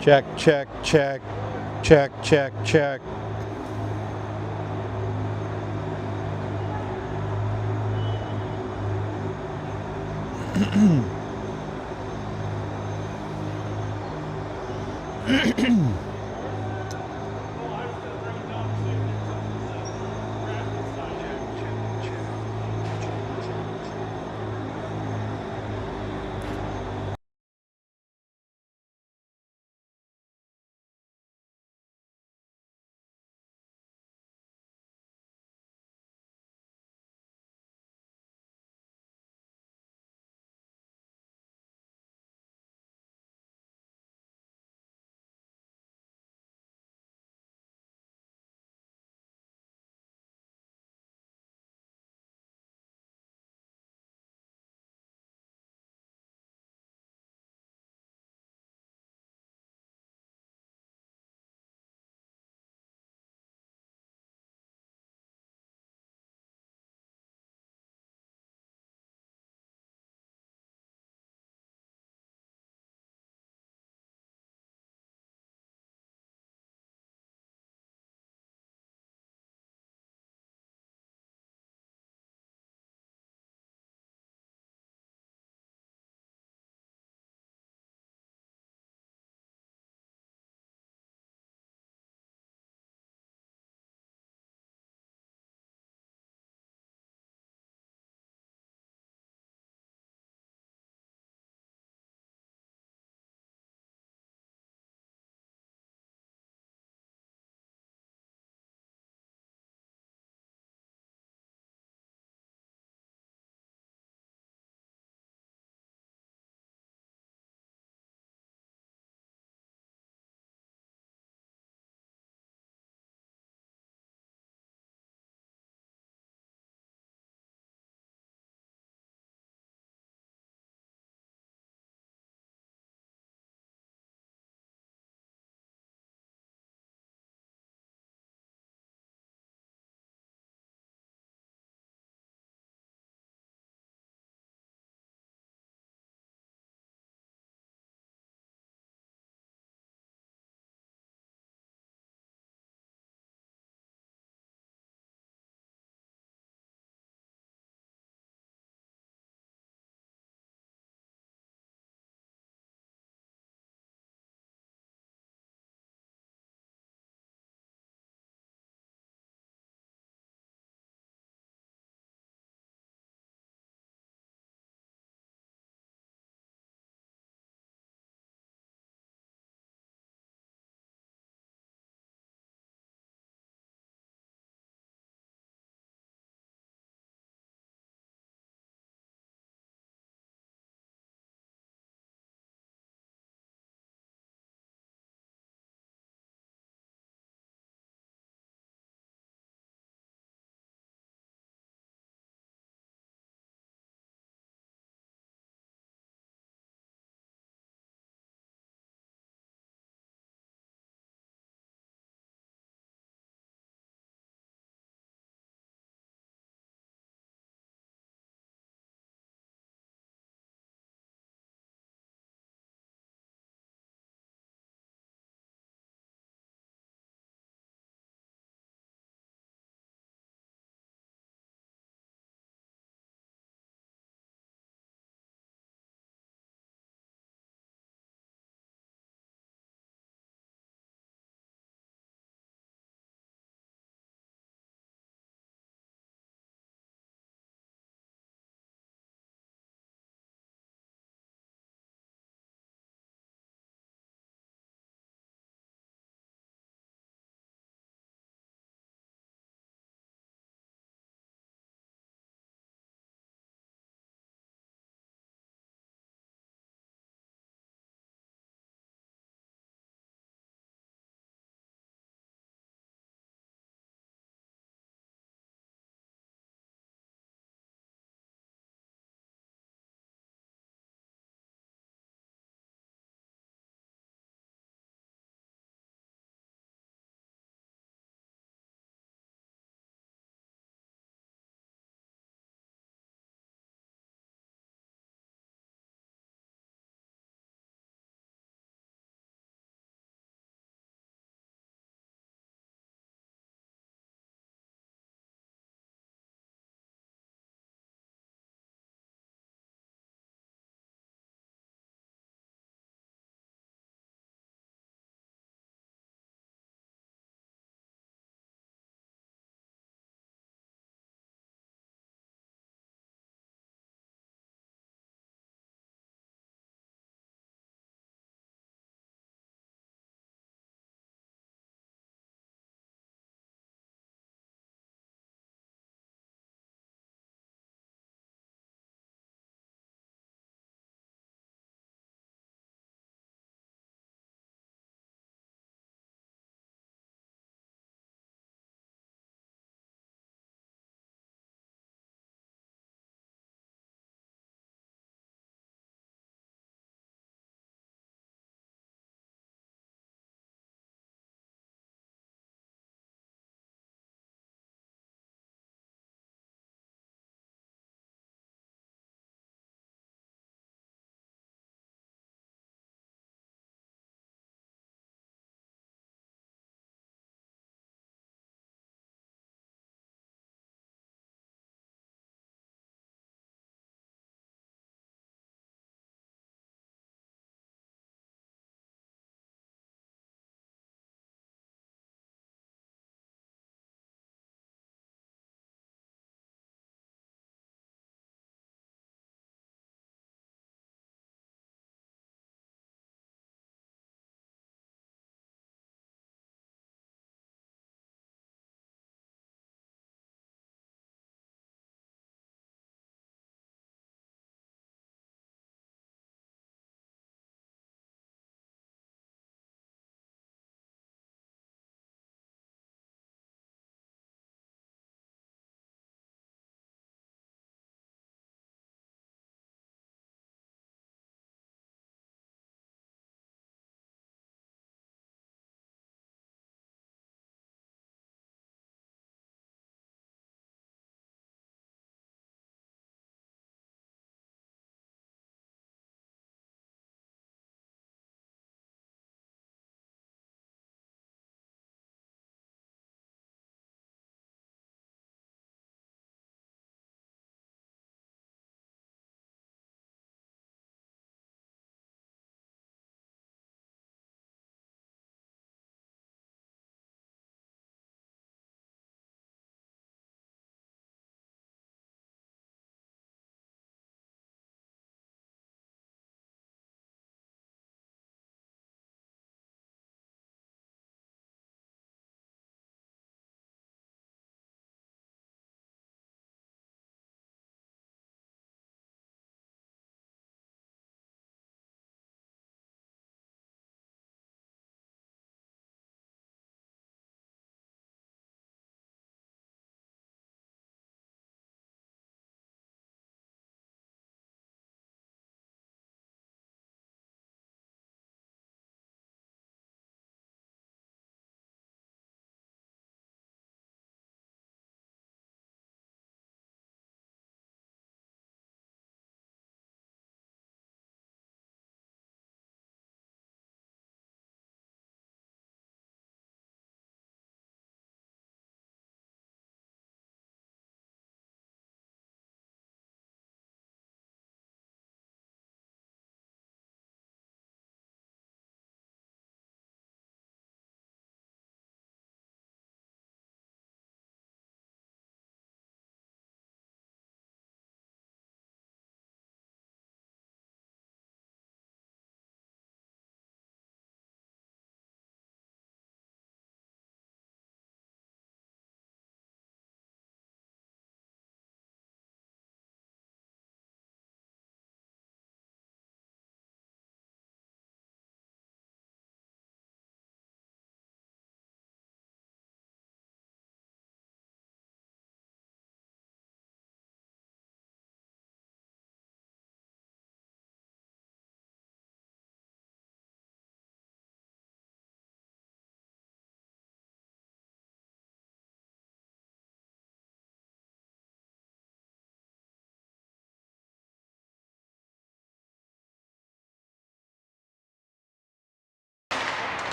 Check, check, check, check, check, check.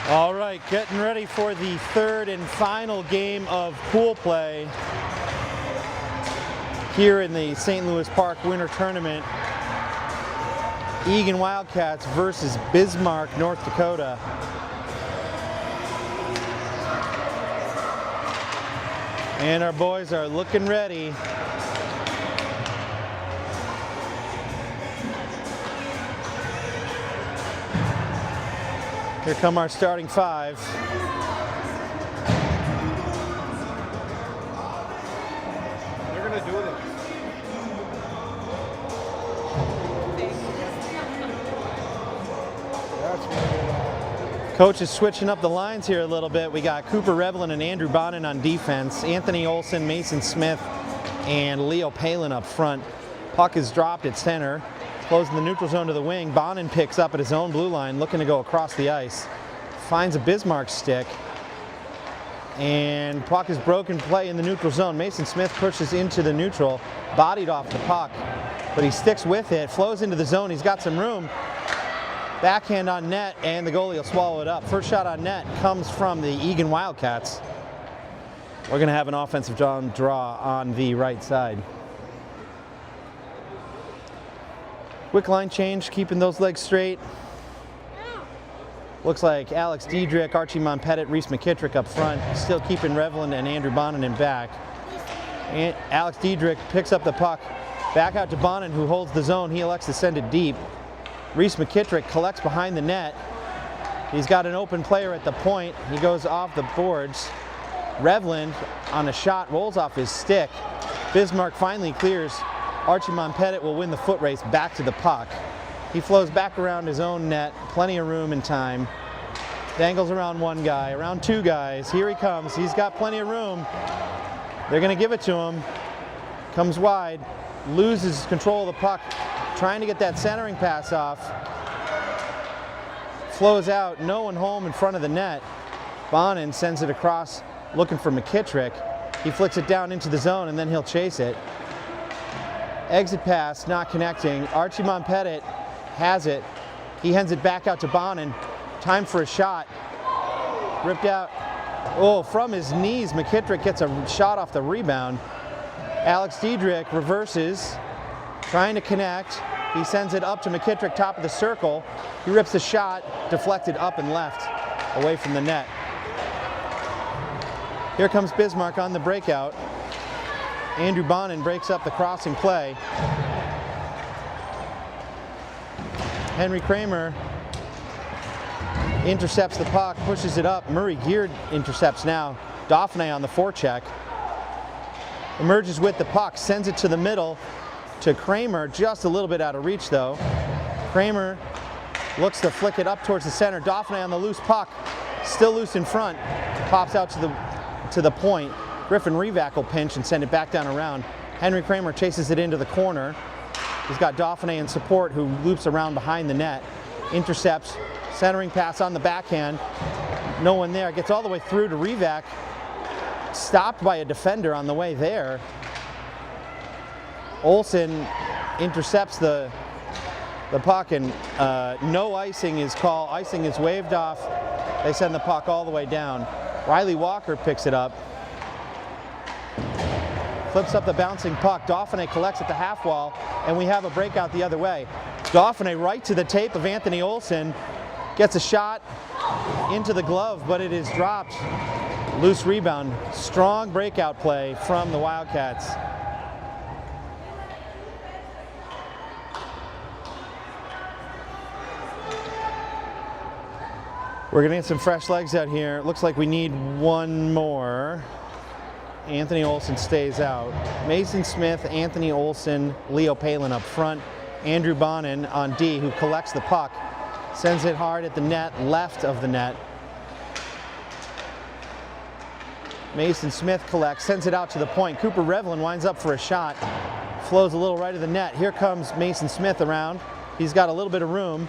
All right, getting ready for the third and final game of pool play here in the St. Louis Park Winter Tournament. Eagan Wildcats versus Bismarck, North Dakota. And our boys are looking ready. Here come our starting five. They're going to do it. Coach is switching up the lines here a little bit. We got Cooper Revlin and Andrew Bonin on defense, Anthony Olson, Mason Smith, and Leo Palin up front. Puck is dropped at center. Closing the neutral zone to the wing. Bonin picks up at his own blue line, looking to go across the ice. Finds a Bismarck stick. And puck is broken play in the neutral zone. Mason Smith pushes into the neutral, bodied off the puck, but he sticks with it, flows into the zone. He's got some room. Backhand on net, and the goalie will swallow it up. First shot on net comes from the Eagan Wildcats. We're going to have an offensive draw on the right side. Quick line change, keeping those legs straight. Looks like Alex Diedrich, Archie Monpettit, Reese McKittrick up front, still keeping Revlin and Andrew Bonin in back. And Alex Diedrich picks up the puck, back out to Bonin, who holds the zone. He elects to send it deep. Reese McKittrick collects behind the net. He's got an open player at the point. He goes off the boards. Revlin on a shot rolls off his stick. Bismarck finally clears. Archie Monpettit will win the foot race back to the puck. He flows back around his own net, plenty of room and time. Dangles around one guy, around two guys. Here he comes. He's got plenty of room. They're going to give it to him. Comes wide, loses control of the puck, trying to get that centering pass off. Flows out, no one home in front of the net. Bonin sends it across, looking for McKittrick. He flicks it down into the zone, and then he'll chase it. Exit pass, not connecting. Archie Monpettit has it. He hands it back out to Bonin. Time for a shot. Ripped out. Oh, from his knees, McKittrick gets a shot off the rebound. Alex Diedrich reverses, trying to connect. He sends it up to McKittrick, top of the circle. He rips the shot, deflected up and left, away from the net. Here comes Bismarck on the breakout. Andrew Bonin breaks up the crossing play. Henry Kramer intercepts the puck, pushes it up. Murray Geared intercepts now. Dauphiné on the forecheck. Emerges with the puck, sends it to the middle to Kramer, just a little bit out of reach though. Kramer looks to flick it up towards the center. Dauphiné on the loose puck, still loose in front. Pops out to the point. Griffin Revac will pinch and send it back down around. Henry Kramer chases it into the corner. He's got Dauphiné in support, who loops around behind the net. Intercepts, centering pass on the backhand. No one there, gets all the way through to Revac. Stopped by a defender on the way there. Olson intercepts the puck, and no icing is called. Icing is waved off. They send the puck all the way down. Riley Walker picks it up. Flips up the bouncing puck. Dauphiné collects at the half wall, and we have a breakout the other way. Dauphiné right to the tape of Anthony Olson. Gets a shot into the glove, but it is dropped. Loose rebound. Strong breakout play from the Wildcats. We're going to get some fresh legs out here. Looks like we need one more. Anthony Olson stays out. Mason Smith, Anthony Olson, Leo Palin up front. Andrew Bonin on D, who collects the puck. Sends it hard at the net, left of the net. Mason Smith collects, sends it out to the point. Cooper Revlin winds up for a shot. Flows a little right of the net. Here comes Mason Smith around. He's got a little bit of room.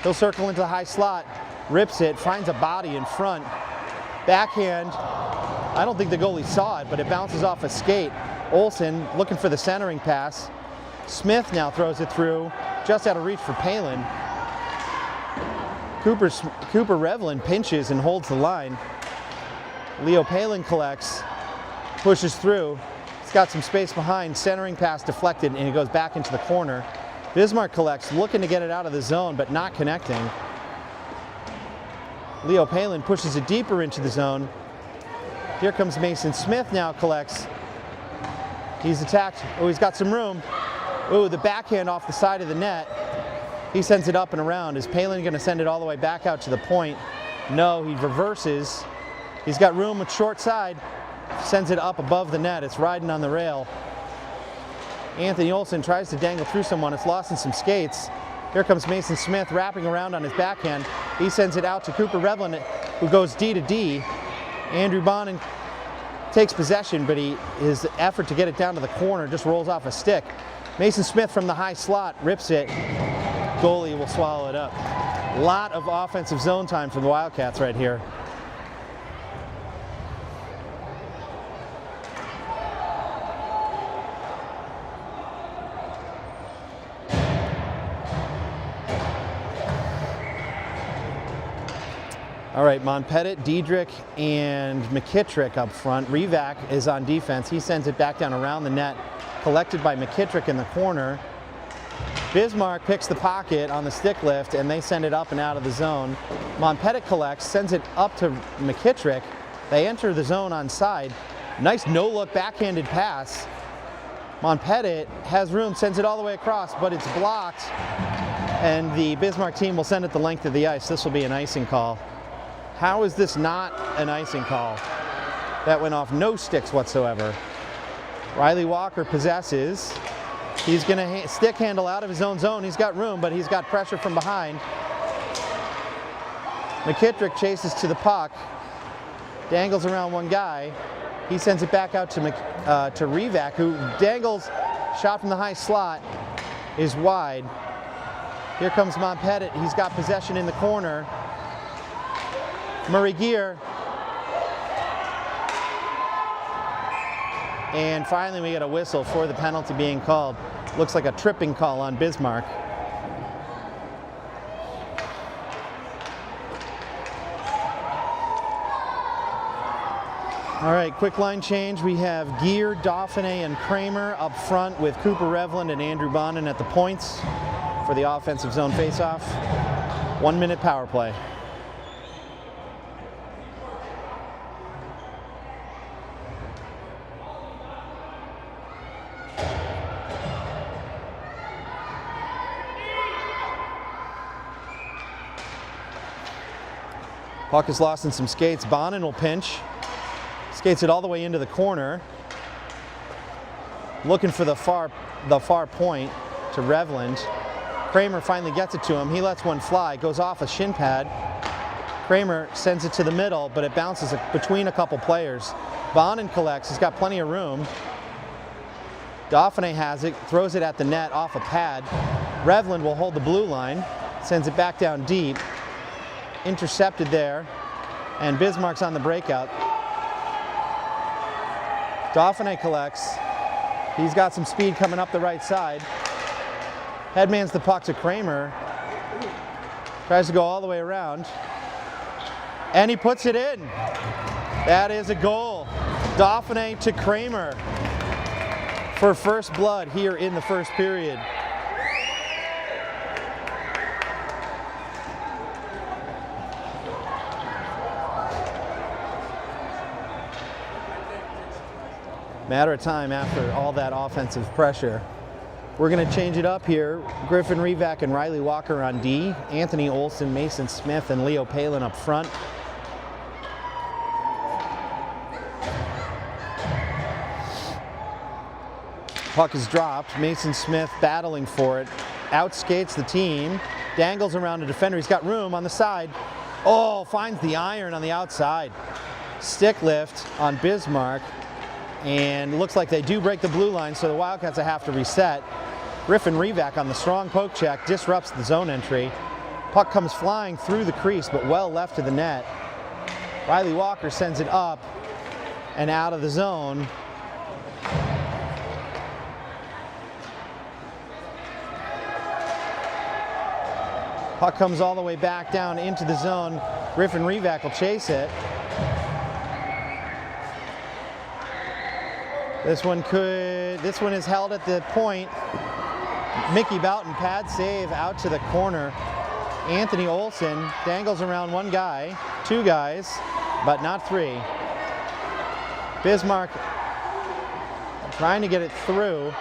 He'll circle into the high slot. Rips it, finds a body in front. Backhand. I don't think the goalie saw it, but it bounces off a skate. Olson looking for the centering pass. Smith now throws it through, just out of reach for Palin. Cooper Revlin pinches and holds the line. Leo Palin collects, pushes through. He's got some space behind, centering pass deflected, and he goes back into the corner. Bismarck collects, looking to get it out of the zone, but not connecting. Leo Palin pushes it deeper into the zone. Here comes Mason Smith, now collects. He's attacked. Oh, he's got some room. Oh, the backhand off the side of the net. He sends it up and around. Is Palin going to send it all the way back out to the point? No, he reverses. He's got room with short side. Sends it up above the net. It's riding on the rail. Anthony Olson tries to dangle through someone. It's lost in some skates. Here comes Mason Smith wrapping around on his backhand. He sends it out to Cooper Revlin, who goes D to D. Andrew Bonin takes possession, but his effort to get it down to the corner just rolls off a stick. Mason Smith from the high slot rips it. Goalie will swallow it up. A lot of offensive zone time for the Wildcats right here. All right, Monpettit, Diedrich, and McKittrick up front. Revac is on defense. He sends it back down around the net, collected by McKittrick in the corner. Bismarck picks the pocket on the stick lift, and they send it up and out of the zone. Monpettit collects, sends it up to McKittrick. They enter the zone on side. Nice no-look backhanded pass. Monpettit has room, sends it all the way across, but it's blocked, and the Bismarck team will send it the length of the ice. This will be an icing call. How is this not an icing call? That went off no sticks whatsoever. Riley Walker possesses. He's going to stick handle out of his own zone. He's got room, but he's got pressure from behind. McKittrick chases to the puck, dangles around one guy. He sends it back out to Revac, who dangles. Shot from the high slot is wide. Here comes Monpettit. He's got possession in the corner. Murray Gear. And finally we get a whistle for the penalty being called. Looks like a tripping call on Bismarck. All right, quick line change. We have Gear, Dauphiné, and Kramer up front with Cooper Revlin and Andrew Bonin at the points for the offensive zone faceoff. 1 minute power play. Puck is lost in some skates. Bonin will pinch. Skates it all the way into the corner. Looking for the far point to Revland. Kramer finally gets it to him. He lets one fly. Goes off a shin pad. Kramer sends it to the middle, but it bounces between a couple players. Bonin collects. He's got plenty of room. Dauphiné has it. Throws it at the net off a pad. Revland will hold the blue line. Sends it back down deep. Intercepted there, and Bismarck's on the breakout. Dauphiné collects. He's got some speed coming up the right side. Headmans the puck to Kramer. Tries to go all the way around. And he puts it in. That is a goal. Dauphiné to Kramer for first blood here in the first period. Matter of time after all that offensive pressure. We're going to change it up here. Griffin Revac and Riley Walker on D. Anthony Olson, Mason Smith, and Leo Palin up front. Puck is dropped. Mason Smith battling for it. Outskates the team. Dangles around a defender. He's got room on the side. Oh, finds the iron on the outside. Stick lift on Bismarck. And looks like they do break the blue line, so the Wildcats have to reset. Griffin Revac on the strong poke check disrupts the zone entry. Puck comes flying through the crease, but well left to the net. Riley Walker sends it up and out of the zone. Puck comes all the way back down into the zone. Griffin Revac will chase it. This one is held at the point. Mickey Boughton pad save out to the corner. Anthony Olson dangles around one guy, two guys, but not three. Bismarck trying to get it through,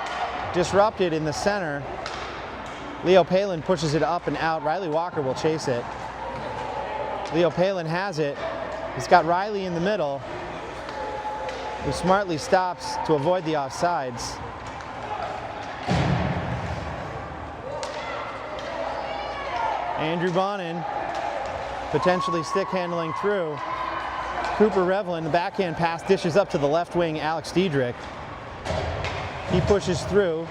disrupted in the center. Leo Palin pushes it up and out. Riley Walker will chase it. Leo Palin has it. He's got Riley in the middle, who smartly stops to avoid the offsides. Andrew Bonin potentially stick handling through. Cooper Revlin, the backhand pass dishes up to the left wing, Alex Diedrich. He pushes through.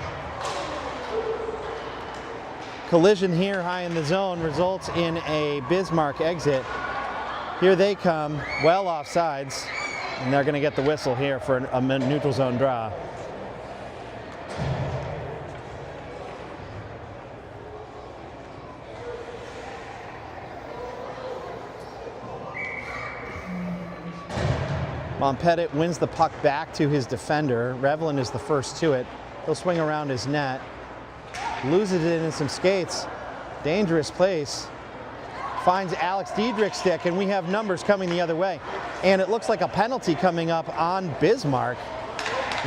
Collision here high in the zone results in a Bismarck exit. Here they come, well offsides, and they're going to get the whistle here for a neutral zone draw. Montpettit wins the puck back to his defender. Revlin is the first to it. He'll swing around his net. Loses it in some skates. Dangerous place. Finds Alex Diedrich's stick, and we have numbers coming the other way. And it looks like a penalty coming up on Bismarck.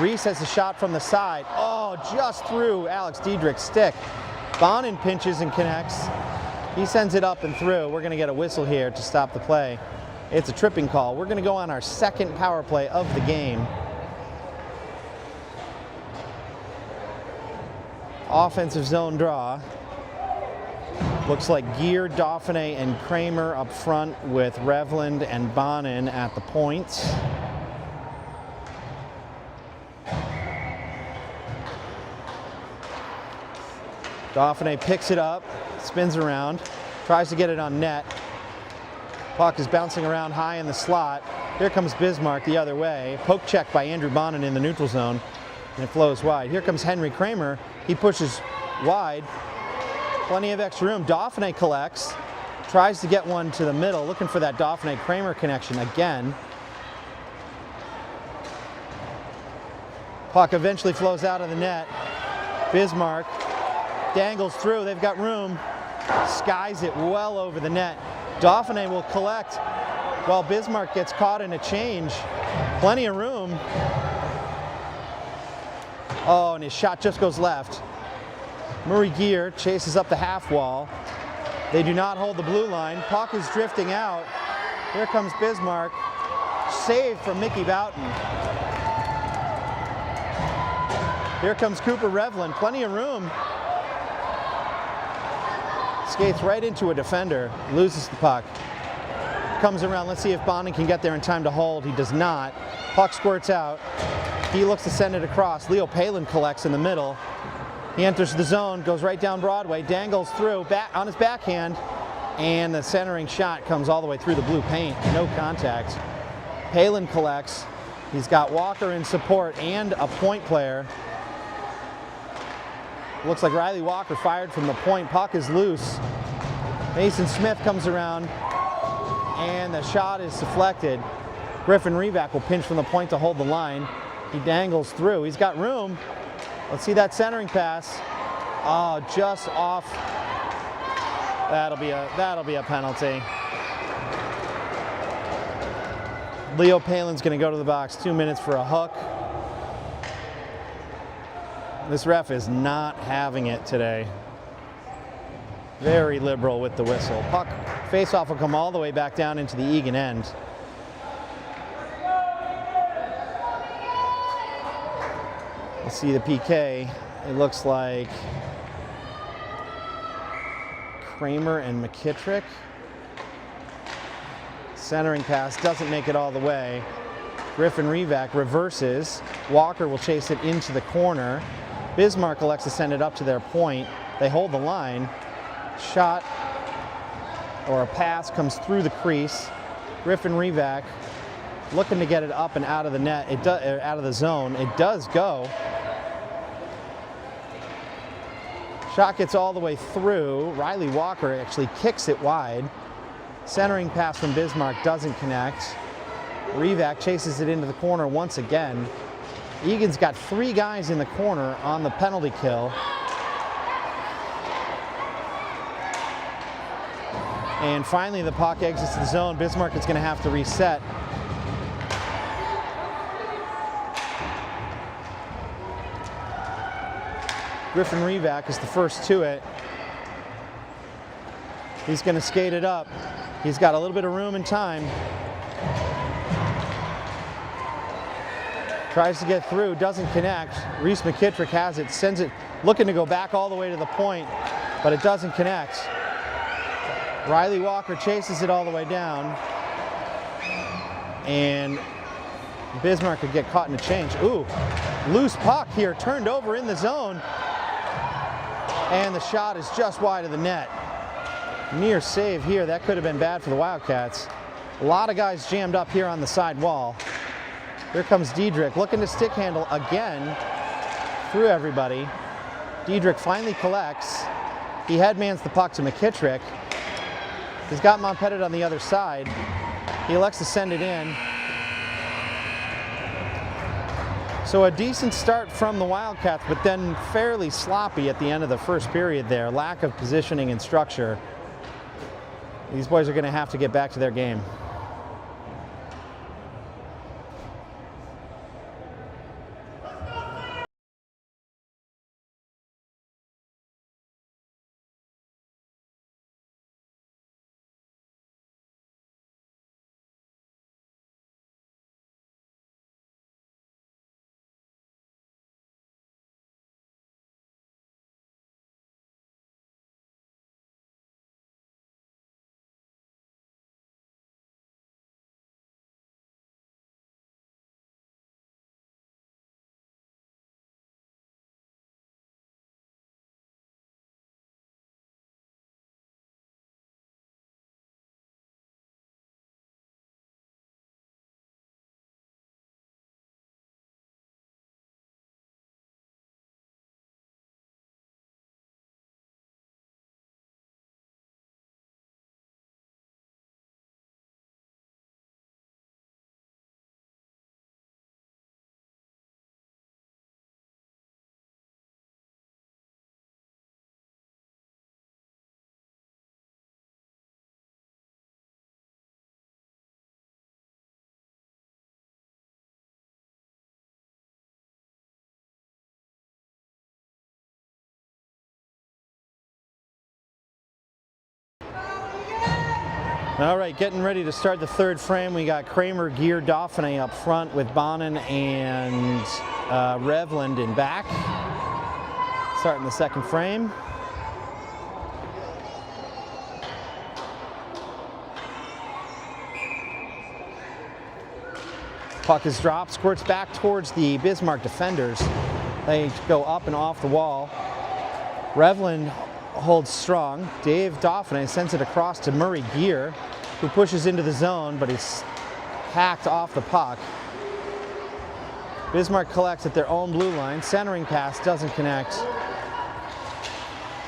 Reese has a shot from the side. Oh, just through Alex Diedrich's stick. Bonin pinches and connects. He sends it up and through. We're going to get a whistle here to stop the play. It's a tripping call. We're going to go on our second power play of the game. Offensive zone draw. Looks like Gear, Dauphiné, and Kramer up front with Revland and Bonin at the points. Dauphiné picks it up, spins around, tries to get it on net. Puck is bouncing around high in the slot. Here comes Bismarck the other way. Poke check by Andrew Bonin in the neutral zone, and it flows wide. Here comes Henry Kramer. He pushes wide. Plenty of extra room. Dauphiné collects, tries to get one to the middle, looking for that Dauphiné-Kramer connection again. Puck eventually flows out of the net. Bismarck dangles through. They've got room. Skies it well over the net. Dauphiné will collect while Bismarck gets caught in a change. Plenty of room. Oh, and his shot just goes left. Murray Gear chases up the half wall. They do not hold the blue line. Puck is drifting out. Here comes Bismarck. Saved from Mickey Boughton. Here comes Cooper Revlin. Plenty of room. Skates right into a defender. Loses the puck. Comes around. Let's see if Bonin can get there in time to hold. He does not. Puck squirts out. He looks to send it across. Leo Palin collects in the middle. He enters the zone, goes right down Broadway, dangles through, back on his backhand, and the centering shot comes all the way through the blue paint. No contact. Palin collects. He's got Walker in support and a point player. Looks like Riley Walker fired from the point. Puck is loose. Mason Smith comes around, and the shot is deflected. Griffin Revac will pinch from the point to hold the line. He dangles through. He's got room. Let's see that centering pass. Oh, just off. That'll be a penalty. Leo Palin's going to go to the box. 2 minutes for a hook. This ref is not having it today. Very liberal with the whistle. Puck face-off will come all the way back down into the Egan end. Let's see the PK. It looks like Kramer and McKittrick. Centering pass doesn't make it all the way. Griffin Revac reverses. Walker will chase it into the corner. Bismarck elects to send it up to their point. They hold the line. Shot or a pass comes through the crease. Griffin Revac looking to get it up and out of the net. Out of the zone. It does go. Shot gets all the way through. Riley Walker actually kicks it wide. Centering pass from Bismarck doesn't connect. Revac chases it into the corner once again. Egan's got 3 guys in the corner on the penalty kill. And finally the puck exits the zone. Bismarck is going to have to reset. Griffin Revac is the first to it. He's going to skate it up. He's got a little bit of room and time. Tries to get through, doesn't connect. Reese McKittrick has it, sends it, looking to go back all the way to the point, but it doesn't connect. Riley Walker chases it all the way down, and Bismarck could get caught in a change. Ooh, loose puck here, turned over in the zone, and the shot is just wide of the net. Near save here, that could have been bad for the Wildcats. A lot of guys jammed up here on the side wall. Here comes Diedrich, looking to stick handle again through everybody. Diedrich finally collects. He headmans the puck to McKittrick. He's got Montpettit on the other side. He elects to send it in. So a decent start from the Wildcats, but then fairly sloppy at the end of the first period there. Lack of positioning and structure. These boys are going to have to get back to their game. All right, getting ready to start the third frame. We got Kramer, Gear, Dauphiné up front with Bonin and Revland in back. Starting the second frame. Puck is dropped, squirts back towards the Bismarck defenders. They go up and off the wall. Revland holds strong. Dave Dauphiné sends it across to Murray Gear, who pushes into the zone, but he's hacked off the puck. Bismarck collects at their own blue line. Centering pass doesn't connect.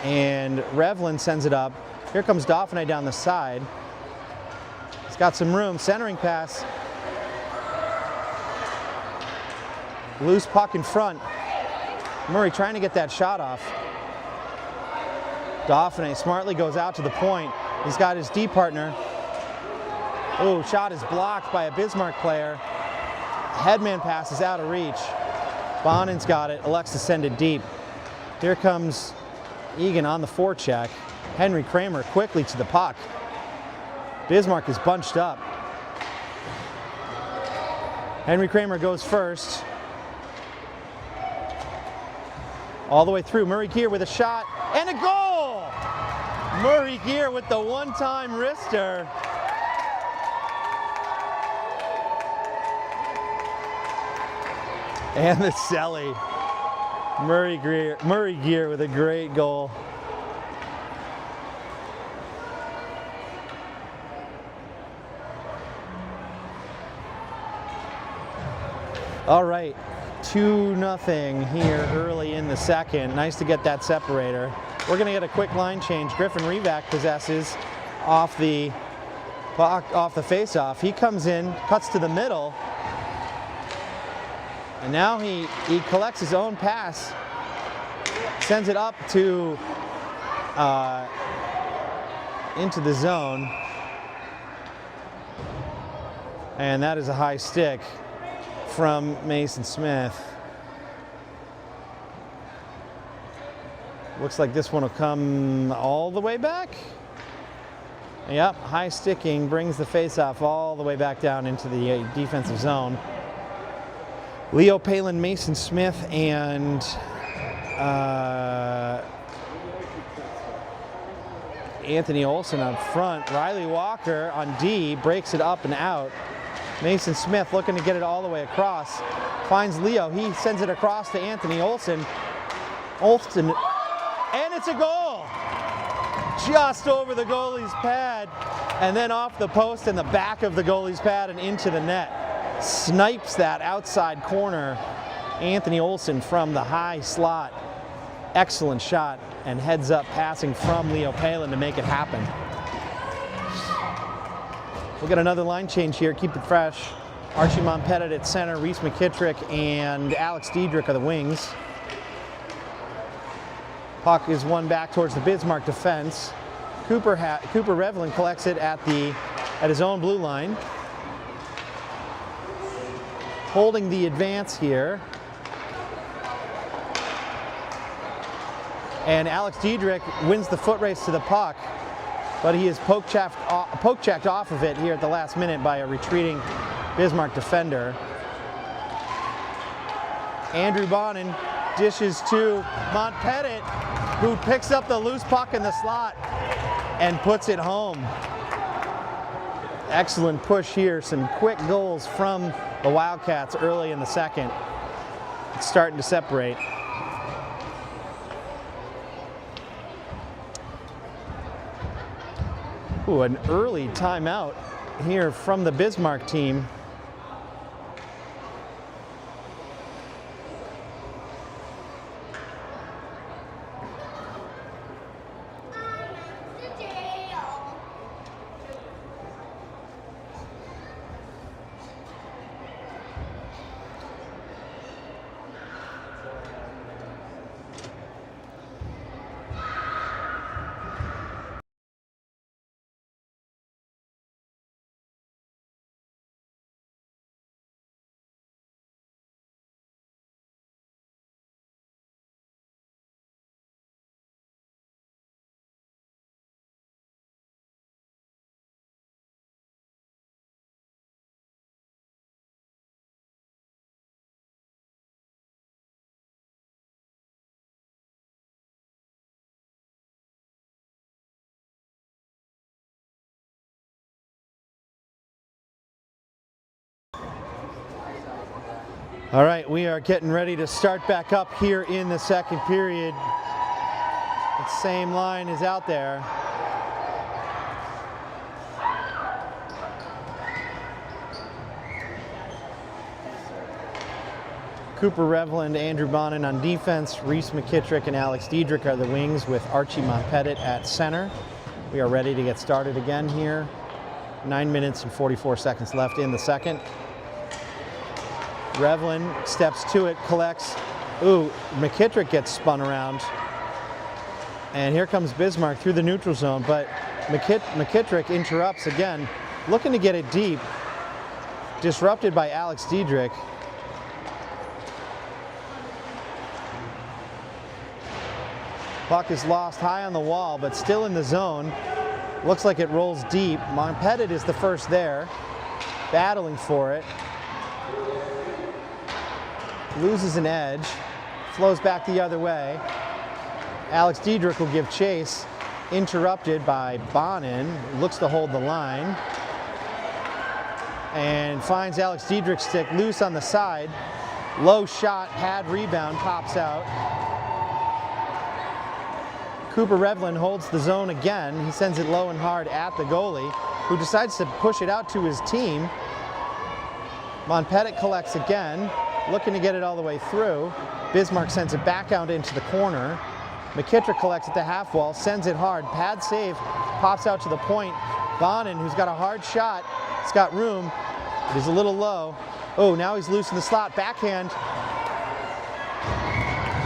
And Revland sends it up. Here comes Dauphiné down the side. He's got some room. Centering pass. Loose puck in front. Murray trying to get that shot off. Dauphiné smartly goes out to the point. He's got his D partner. Oh, shot is blocked by a Bismarck player. Headman pass is out of reach. Bonin's got it, elects to send it deep. Here comes Egan on the forecheck. Henry Kramer quickly to the puck. Bismarck is bunched up. Henry Kramer goes first. All the way through. Murray Gear with a shot and a goal! Murray Gear with the one-time wrister. And the celly. Murray Gear with a great goal. All right, 2-0 here early in the second. Nice to get that separator. We're going to get a quick line change. Griffin Revac possesses off the face-off. He comes in, cuts to the middle, and now he collects his own pass, sends it up to into the zone, and that is a high stick from Mason Smith. Looks like this one will come all the way back. Yep, high sticking brings the face-off all the way back down into the defensive zone. Leo Palin, Mason Smith, and Anthony Olson up front. Riley Walker on D breaks it up and out. Mason Smith looking to get it all the way across. Finds Leo. He sends it across to Anthony Olson. Olson, and it's a goal! Just over the goalie's pad, and then off the post and the back of the goalie's pad and into the net. Snipes that outside corner. Anthony Olson from the high slot. Excellent shot, and heads up passing from Leo Palin to make it happen. We'll get another line change here, keep it fresh. Archie Monpettit at center, Reese McKittrick and Alex Diedrich are the wings. Puck is won back towards the Bismarck defense. Cooper Revlin collects it at his own blue line. Holding the advance here. And Alex Diedrich wins the foot race to the puck, but he is poke-checked off of it here at the last minute by a retreating Bismarck defender. Andrew Bonin dishes to Monpettit, who picks up the loose puck in the slot and puts it home. Excellent push here, some quick goals from the Wildcats early in the second. It's starting to separate. Ooh, an early timeout here from the Bismarck team. All right, we are getting ready to start back up here in the second period. The same line is out there. Cooper Revland, Andrew Bonin on defense. Reese McKittrick and Alex Diedrich are the wings with Archie Monpettit at center. We are ready to get started again here. 9 minutes and 44 seconds left in the second. Revlin steps to it, collects. Ooh, McKittrick gets spun around. And here comes Bismarck through the neutral zone, but McKittrick interrupts again, looking to get it deep. Disrupted by Alex Diedrich. Puck is lost high on the wall, but still in the zone. Looks like it rolls deep. Monpettit is the first there, battling for it. Loses an edge, flows back the other way. Alex Diedrich will give chase, interrupted by Bonin, looks to hold the line, and finds Alex Diedrich's stick loose on the side. Low shot, pad rebound, pops out. Cooper Revlin holds the zone again. He sends it low and hard at the goalie, who decides to push it out to his team. Monpettit collects again. looking to get it all the way through. Bismarck sends it back out into the corner. McKittrick collects at the half wall, sends it hard, pad save, pops out to the point. Bonin, who's got a hard shot, he's got room, but he's a little low. Oh, now he's loose in the slot, backhand.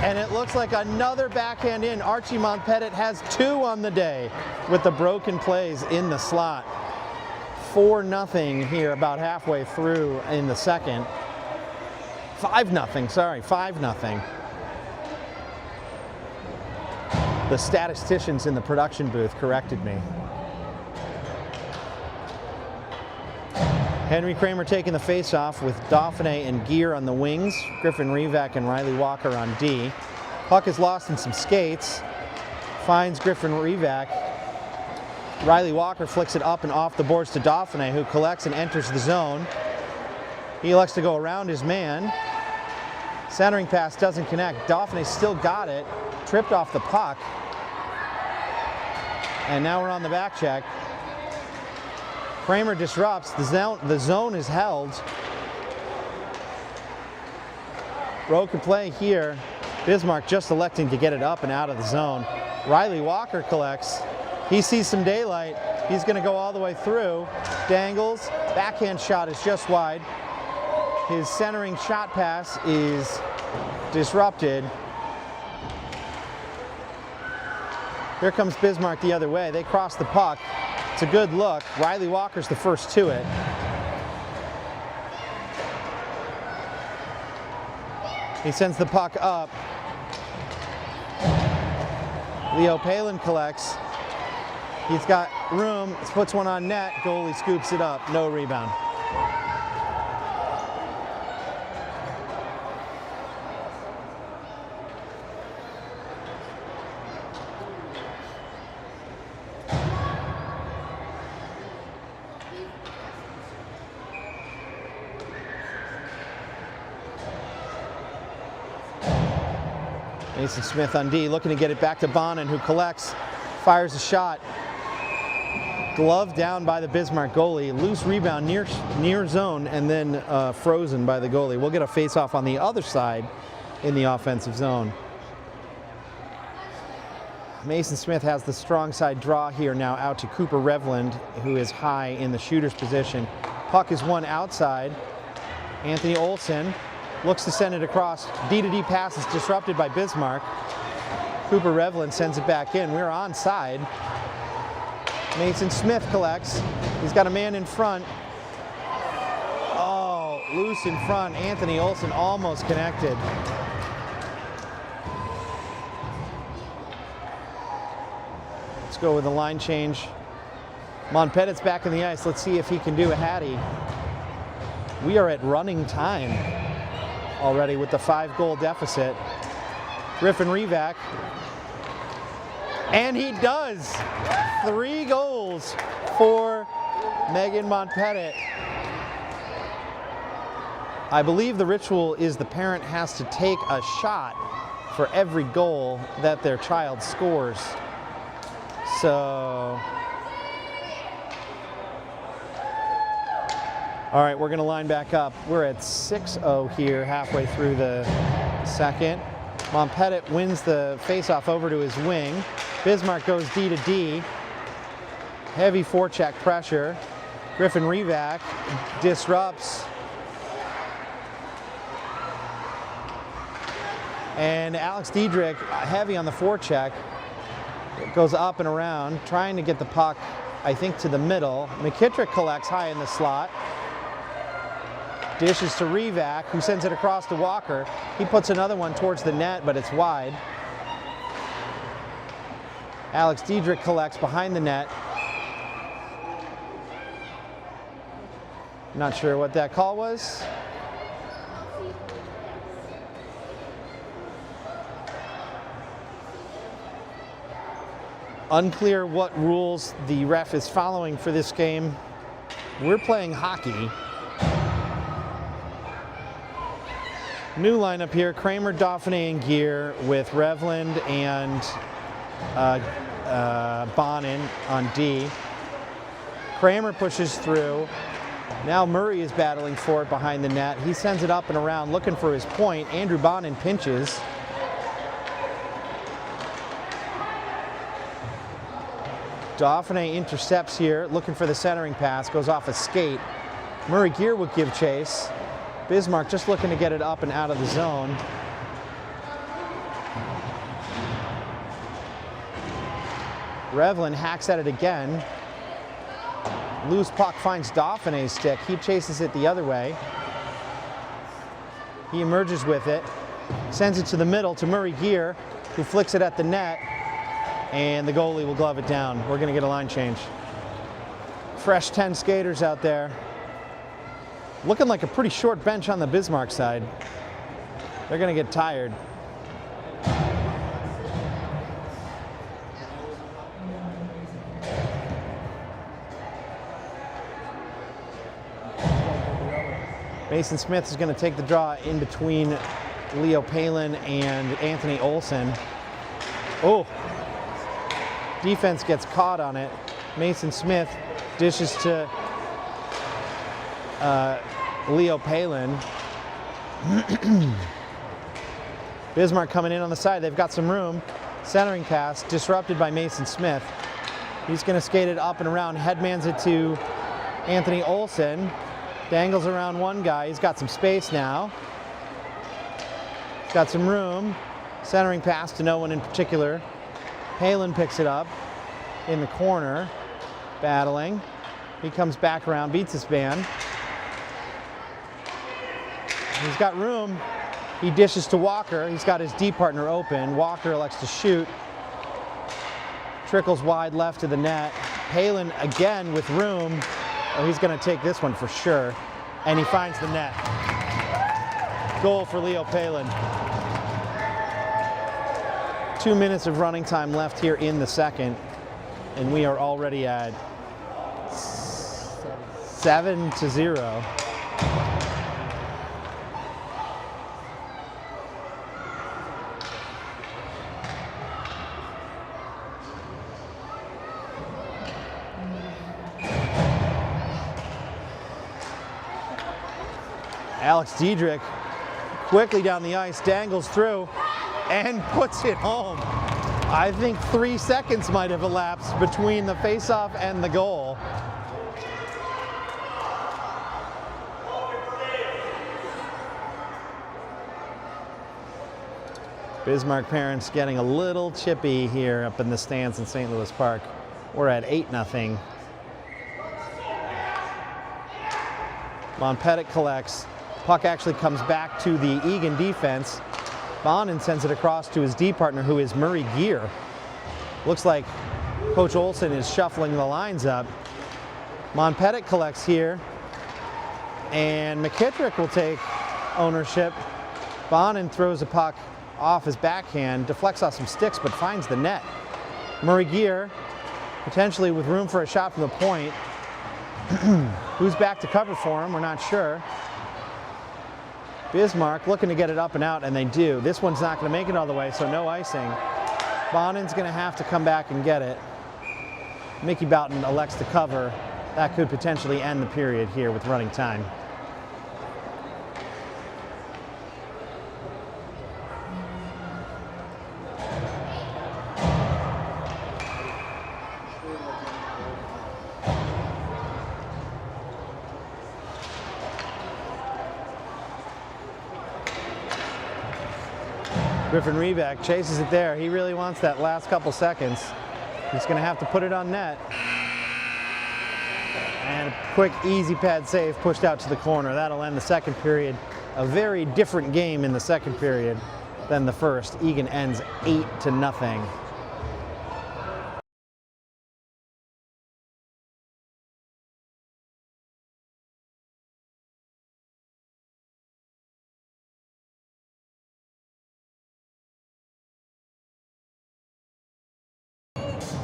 And it looks like another backhand in. Archie Montpettit has 2 on the day with the broken plays in the slot. 4-0 here about halfway through in the second. 5-0, sorry, 5-0. The statisticians in the production booth corrected me. Henry Kramer taking the face-off with Dauphiné and Gear on the wings, Griffin Revac and Riley Walker on D. Puck is lost in some skates, finds Griffin Revac. Riley Walker flicks it up and off the boards to Dauphiné, who collects and enters the zone. He elects to go around his man. Centering pass doesn't connect. Dauphiné still got it, tripped off the puck. And now we're on the back check. Kramer disrupts, the zone is held. Broken play here. Bismarck just electing to get it up and out of the zone. Riley Walker collects. He sees some daylight. He's going to go all the way through. Dangles. Backhand shot is just wide. His centering shot pass is disrupted. Here comes Bismarck the other way. They cross the puck. It's a good look. Riley Walker's the first to it. He sends the puck up. Leo Palin collects. He's got room, puts one on net, goalie scoops it up, no rebound. Mason Smith on D, looking to get it back to Bonin, who collects, fires a shot. Glove down by the Bismarck goalie, loose rebound near zone, and then frozen by the goalie. We'll get a face-off on the other side in the offensive zone. Mason Smith has the strong side draw here now out to Cooper Revland, who is high in the shooter's position. Puck is won outside. Anthony Olson looks to send it across. D-to-D pass is disrupted by Bismarck. Cooper Revland sends it back in. We're onside. Mason Smith collects. He's got a man in front. Oh, loose in front. Anthony Olson almost connected. Let's go with the line change. Montpettit's back in the ice. Let's see if he can do a Hattie. We are at running time already with the 5-goal deficit. Griffin Revac. And he does! 3 goals for Megan Montpettit. I believe the ritual is the parent has to take a shot for every goal that their child scores. So, all right, we're going to line back up. We're at 6-0 here, halfway through the second. Montpettit wins the faceoff over to his wing. Bismarck goes D to D. Heavy forecheck pressure. Griffin Revac disrupts. And Alex Diedrich, heavy on the forecheck, goes up and around, trying to get the puck, I think, to the middle. McKittrick collects high in the slot. Dishes to Revac, who sends it across to Walker. He puts another one towards the net, but it's wide. Alex Diedrich collects behind the net. Not sure what that call was. Unclear what rules the ref is following for this game. We're playing hockey. New lineup here, Kramer, Dauphiné, and Gear with Revland and Bonin on D. Kramer pushes through. Now Murray is battling for it behind the net. He sends it up and around looking for his point. Andrew Bonin pinches. Dauphiné intercepts here, looking for the centering pass, goes off a skate. Murray Gear would give chase. Bismarck just looking to get it up and out of the zone. Revlin hacks at it again. Loose puck finds Dauphiné's stick. He chases it the other way. He emerges with it, sends it to the middle to Murray Gear, who flicks it at the net, and the goalie will glove it down. We're going to get a line change. Fresh 10 skaters out there. Looking like a pretty short bench on the Bismarck side. They're going to get tired. Mason Smith is going to take the draw in between Leo Palin and Anthony Olson. Oh, defense gets caught on it. Mason Smith dishes to Leo Palin. Bismarck coming in on the side. They've got some room. Centering pass disrupted by Mason Smith. He's going to skate it up and around. Headmans it to Anthony Olson. Dangles around one guy. He's got some space now. He's got some room. Centering pass to no one in particular. Palin picks it up in the corner. Battling. He comes back around, beats his man. He's got room. He dishes to Walker. He's got his D partner open. Walker elects to shoot. Trickles wide left to the net. Palin again with room. Oh, he's going to take this one for sure. And he finds the net. Goal for Leo Palin. 2 minutes of running time left here in the second. And we are already at 7-0. Alex Diedrich quickly down the ice, dangles through, and puts it home. I think 3 seconds might have elapsed between the faceoff and the goal. Bismarck parents getting a little chippy here up in the stands in St. Louis Park. We're at 8-0. Monpettit collects. Puck actually comes back to the Egan defense. Bonin sends it across to his D partner, who is Murray Gear. Looks like Coach Olson is shuffling the lines up. Monpettit collects here, and McKittrick will take ownership. Bonin throws a puck off his backhand, deflects off some sticks, but finds the net. Murray Gear, potentially with room for a shot from the point. Who's back to cover for him? We're not sure. Bismarck looking to get it up and out, and they do. This one's not going to make it all the way, so no icing. Bonin's going to have to come back and get it. Mickey Boughton elects to cover. That could potentially end the period here with running time. Griffin Rebeck chases it there. He really wants that last couple seconds. He's going to have to put it on net. And a quick, easy pad save pushed out to the corner. That'll end the second period. A very different game in the second period than the first. Egan ends 8-0.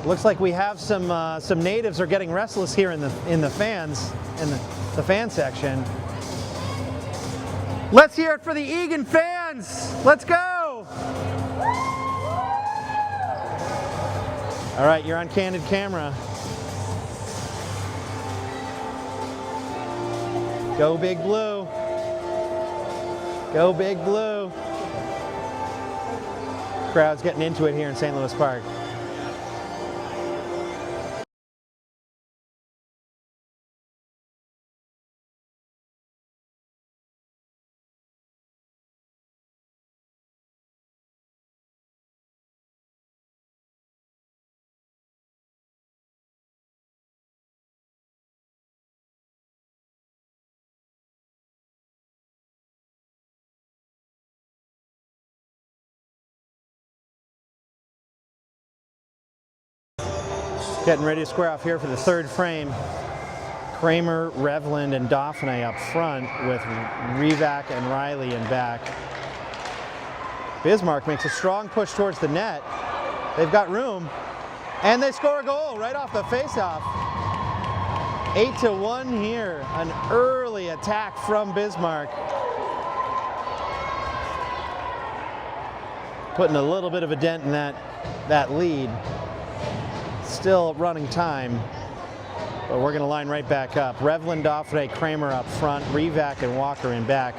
Looks like we have some natives are getting restless here in the fans in the fan section. Let's hear it for the Egan fans. Let's go! All right, you're on candid camera. Go Big Blue. Go Big Blue. Crowd's getting into it here in St. Louis Park. Getting ready to square off here for the third frame. Kramer, Revland, and Dauphiné up front with Rivak and Riley in back. Bismarck makes a strong push towards the net. They've got room, and they score a goal right off the faceoff. 8-1 here. An early attack from Bismarck. Putting a little bit of a dent in that lead. Still running time, but we're going to line right back up. Revland, Dauphiné, Kramer up front, Rivak and Walker in back.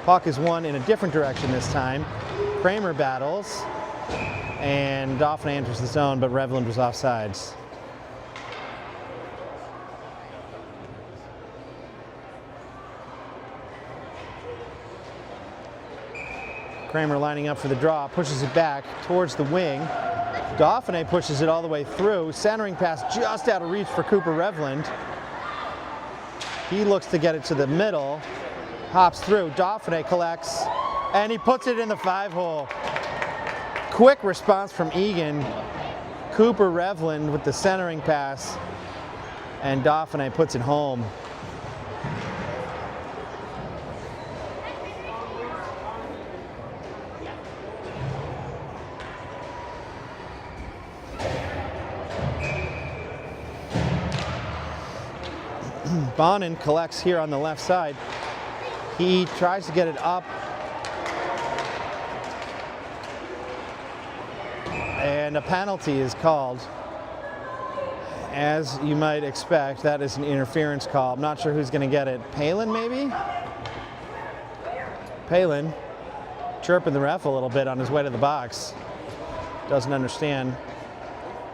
Puck is won in a different direction this time. Kramer battles, and Dauphiné enters the zone, but Revland was offsides. Kramer lining up for the draw, pushes it back towards the wing. Dauphiné pushes it all the way through. Centering pass just out of reach for Cooper Revland. He looks to get it to the middle. Hops through. Dauphiné collects, and he puts it in the 5-hole. Quick response from Egan. Cooper Revland with the centering pass, and Dauphiné puts it home. Bonin collects here on the left side. He tries to get it up, and a penalty is called. As you might expect, that is an interference call. I'm not sure who's going to get it. Palin, maybe? Palin chirping the ref a little bit on his way to the box. Doesn't understand.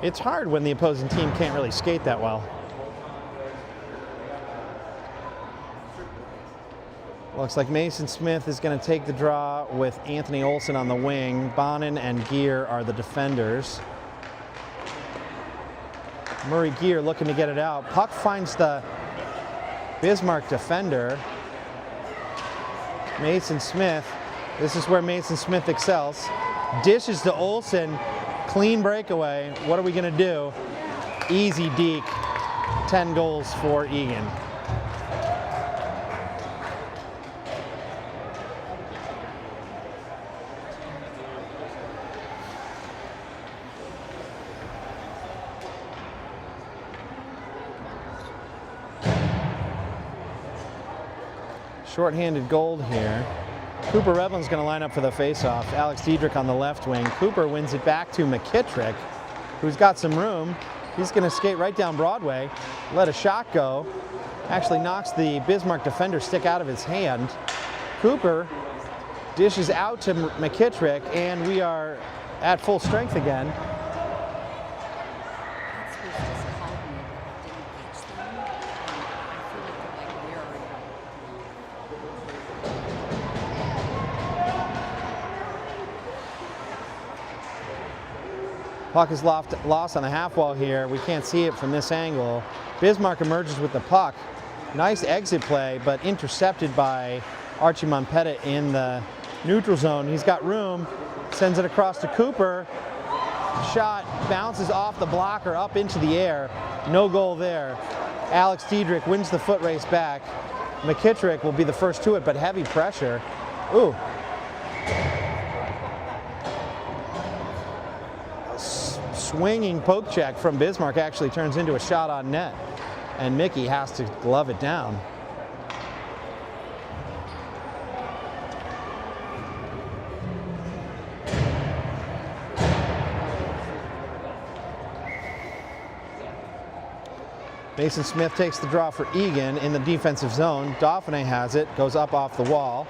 It's hard when the opposing team can't really skate that well. Looks like Mason Smith is going to take the draw with Anthony Olson on the wing. Bonin and Gear are the defenders. Murray Gear looking to get it out. Puck finds the Bismarck defender. Mason Smith. This is where Mason Smith excels. Dishes to Olson. Clean breakaway. What are we going to do? Easy deke. 10 goals for Egan. Short-handed goal here. Cooper Revland's going to line up for the face-off. Alex Diedrich on the left wing. Cooper wins it back to McKittrick, who's got some room. He's going to skate right down Broadway, let a shot go. Actually knocks the Bismarck defender stick out of his hand. Cooper dishes out to McKittrick, and we are at full strength again. Puck is lost on the half wall here. We can't see it from this angle. Bismarck emerges with the puck. Nice exit play, but intercepted by Archie Monpetta in the neutral zone. He's got room, sends it across to Cooper. Shot bounces off the blocker up into the air. No goal there. Alex Diedrich wins the foot race back. McKittrick will be the first to it, but heavy pressure. Ooh. Swinging poke check from Bismarck actually turns into a shot on net, and Mickey has to glove it down. Mason Smith takes the draw for Egan in the defensive zone. Dauphiné has it, goes up off the wall,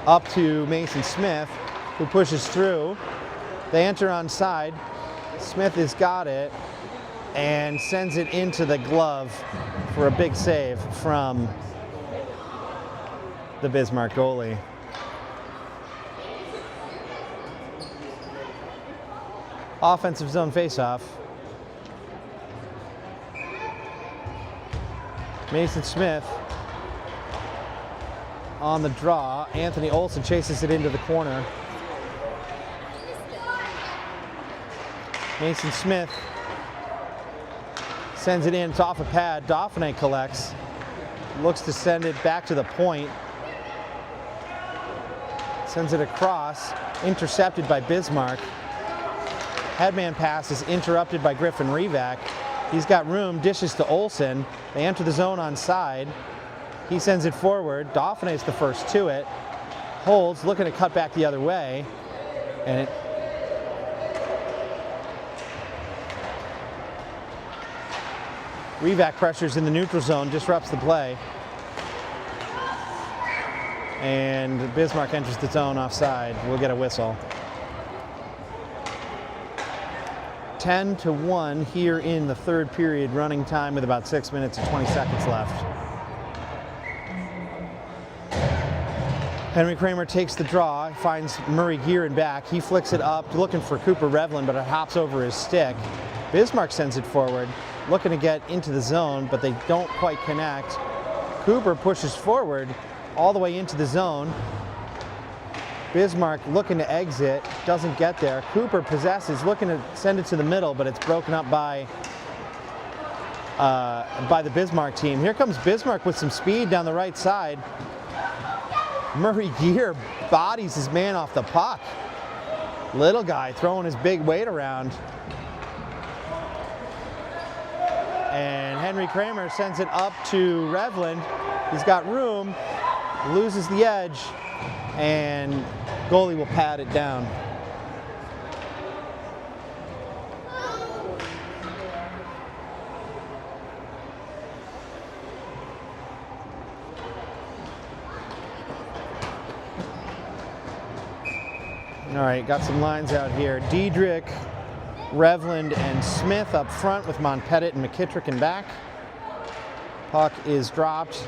up to Mason Smith, who pushes through. They enter on side. Smith has got it and sends it into the glove for a big save from the Bismarck goalie. Offensive zone faceoff. Mason Smith on the draw. Anthony Olson chases it into the corner. Mason Smith sends it in. It's off a pad. Dauphiné collects. Looks to send it back to the point. Sends it across. Intercepted by Bismarck. Headman pass is interrupted by Griffin Revac. He's got room, dishes to Olson. They enter the zone on side. He sends it forward. Dauphiné's the first to it. Holds, looking to cut back the other way. And it Revac pressures in the neutral zone, disrupts the play. And Bismarck enters the zone offside. We'll get a whistle. 10-1 here in the third period, running time with about 6 minutes and 20 seconds left. Henry Kramer takes the draw, finds Murray Gearin back. He flicks it up, looking for Cooper Revlin, but it hops over his stick. Bismarck sends it forward, looking to get into the zone, but they don't quite connect. Cooper pushes forward all the way into the zone. Bismarck looking to exit, doesn't get there. Cooper possesses, looking to send it to the middle, but it's broken up by the Bismarck team. Here comes Bismarck with some speed down the right side. Murray Gear bodies his man off the puck. Little guy throwing his big weight around. And Henry Kramer sends it up to Revlin. He's got room, loses the edge, and goalie will pat it down. All right, got some lines out here. Diedrich, Revland, and Smith up front with Monpettit and McKittrick in back. Puck is dropped.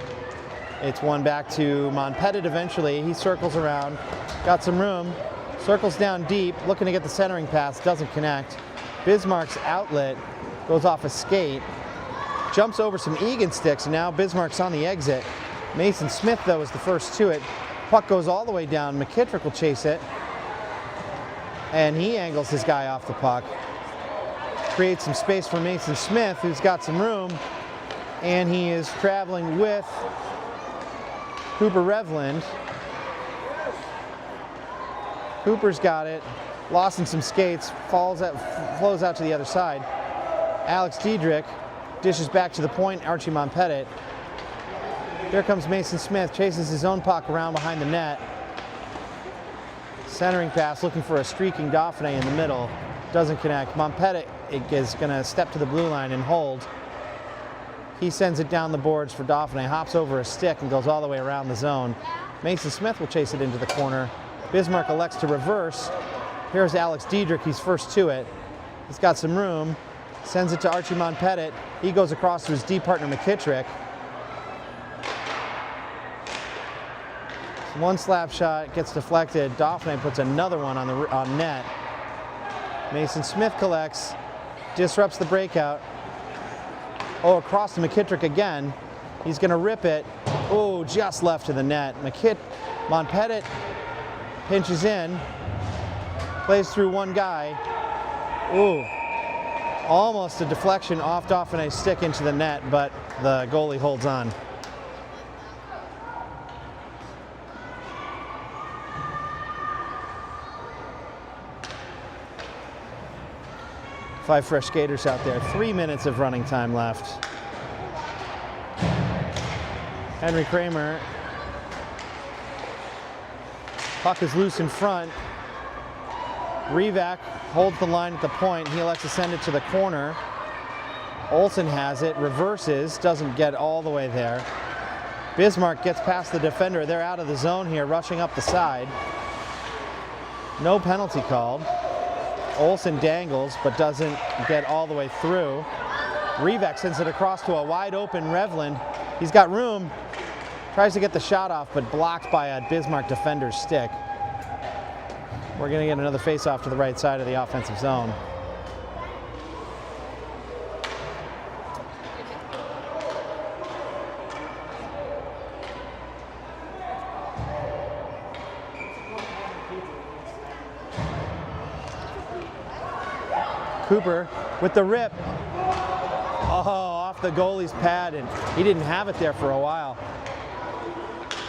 It's won back to Monpettit eventually. He circles around, got some room, circles down deep, looking to get the centering pass, doesn't connect. Bismarck's outlet goes off a skate, jumps over some Egan sticks, and now Bismarck's on the exit. Mason Smith, though, is the first to it. Puck goes all the way down. McKittrick will chase it, and he angles his guy off the puck. Creates some space for Mason Smith, who's got some room, and he is traveling with Cooper Revland. Cooper's got it, lost in some skates, flows out to the other side. Alex Diedrich dishes back to the point, Archie Monpettit. Here comes Mason Smith, chases his own puck around behind the net. Centering pass, looking for a streaking Dauphiné in the middle. Doesn't connect. Monpettit is going to step to the blue line and hold. He sends it down the boards for Dauphiné, hops over a stick and goes all the way around the zone. Mason Smith will chase it into the corner. Bismarck elects to reverse. Here's Alex Diedrich, he's first to it. He's got some room, sends it to Archie Monpettit. He goes across to his D partner McKittrick. One slap shot gets deflected. Dauphiné puts another one on net. Mason Smith collects, disrupts the breakout. Oh, across to McKittrick again. He's going to rip it. Oh, just left to the net. Monpettit pinches in, plays through one guy. Ooh, almost a deflection off Dauphiné's stick into the net, but the goalie holds on. Five fresh skaters out there. 3 minutes of running time left. Henry Kramer. Puck is loose in front. Revac holds the line at the point. He elects to send it to the corner. Olsen has it, reverses, doesn't get all the way there. Bismarck gets past the defender. They're out of the zone here, rushing up the side. No penalty called. Olsen dangles, but doesn't get all the way through. Rivek sends it across to a wide open Revlin. He's got room, tries to get the shot off, but blocked by a Bismarck defender's stick. We're going to get another face-off to the right side of the offensive zone. Cooper with the rip. Oh, off the goalie's pad, and he didn't have it there for a while.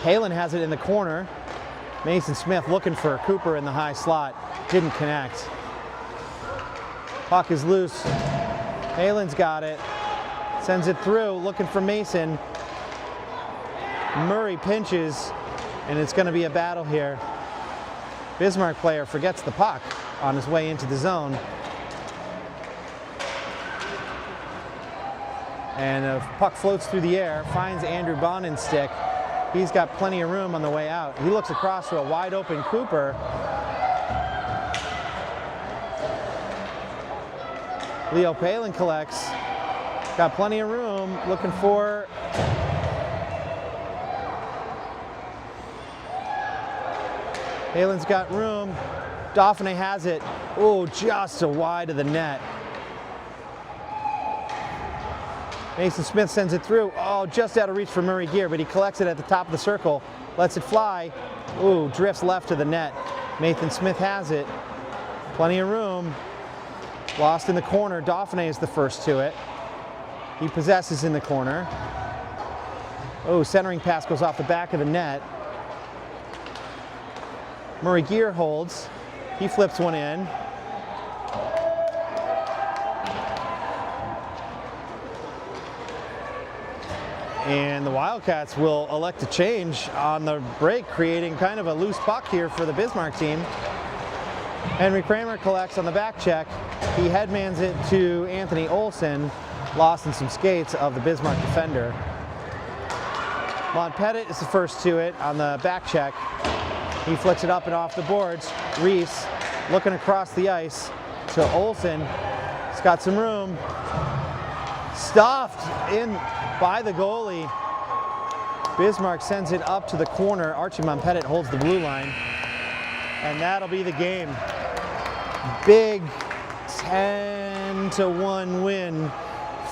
Halen has it in the corner. Mason Smith looking for Cooper in the high slot. Didn't connect. Puck is loose. Halen's got it. Sends it through, looking for Mason. Murray pinches, and it's going to be a battle here. Bismarck player forgets the puck on his way into the zone. And the puck floats through the air, finds Andrew Bonin's stick. He's got plenty of room on the way out. He looks across to a wide open Cooper. Leo Palin collects. Got plenty of room, looking for Palin's got room. Dauphin has it. Oh, just a wide of the net. Mason Smith sends it through. Oh, just out of reach for Murray Gear, but he collects it at the top of the circle. Lets it fly. Ooh, drifts left to the net. Mason Smith has it. Plenty of room. Lost in the corner. Dauphin is the first to it. He possesses in the corner. Oh, centering pass goes off the back of the net. Murray Gear holds. He flips one in. And the Wildcats will elect to change on the break, creating kind of a loose puck here for the Bismarck team. Henry Kramer collects on the back check. He headmans it to Anthony Olsen, lost in some skates of the Bismarck defender. Montpettit is the first to it on the back check. He flicks it up and off the boards. Reese looking across the ice to Olsen. He's got some room. Stuffed in by the goalie. Bismarck sends it up to the corner. Archie Montpettit holds the blue line. And that'll be the game. Big 10-1 win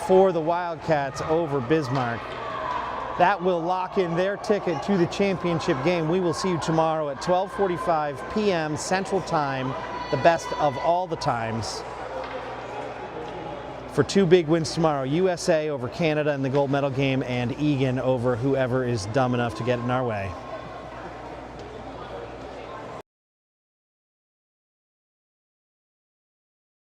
for the Wildcats over Bismarck. That will lock in their ticket to the championship game. We will see you tomorrow at 12:45 p.m. Central Time, the best of all the times, for two big wins tomorrow. USA over Canada in the gold medal game, and Egan over whoever is dumb enough to get in our way.